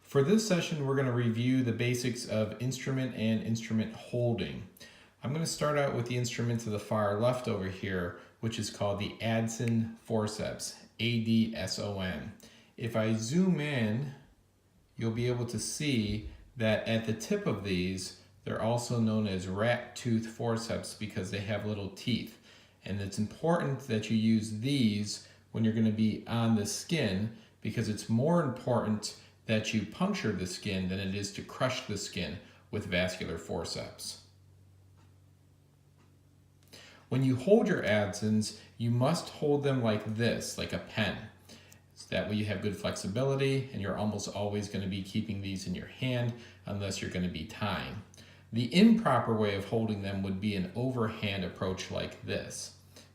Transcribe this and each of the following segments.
For this session, we're going to review the basics of instrument and instrument holding. I'm going to start out with the instrument to the far left over here, which is called the Adson forceps, A-D-S-O-N. If I zoom in, you'll be able to see that at the tip of these, they're also known as rat tooth forceps because they have little teeth. And it's important that you use these when you're going to be on the skin because it's more important that you puncture the skin than it is to crush the skin with vascular forceps. When you hold your Adsons, you must hold them like this, like a pen. So that way you have good flexibility and you're almost always going to be keeping these in your hand unless you're going to be tying. The improper way of holding them would be an overhand approach like this.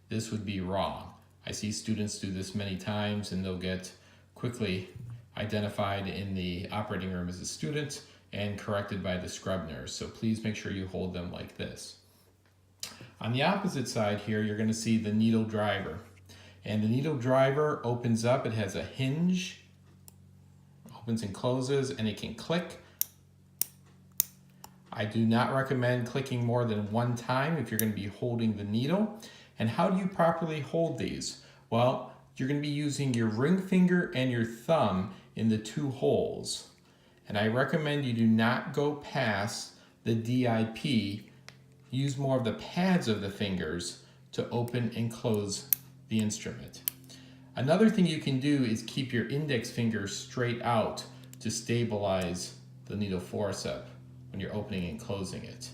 This would be wrong. I see students do this many times and they'll get quickly identified in the operating room as a student and corrected by the scrub nurse. So please make sure you hold them like this. On the opposite side here, you're going to see the needle driver. And the needle driver opens up, it has a hinge, opens and closes, and it can click. I do not recommend clicking more than one time if you're going to be holding the needle. And how do you properly hold these? Well, you're going to be using your ring finger and your thumb in the two holes. And I recommend you do not go past the DIP. Use more of the pads of the fingers to open and close the instrument. Another thing you can do is keep your index finger straight out to stabilize the needle forcep when you're opening and closing it.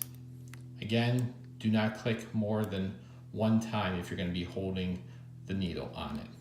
Again, do not click more than one time if you're going to be holding the needle on it.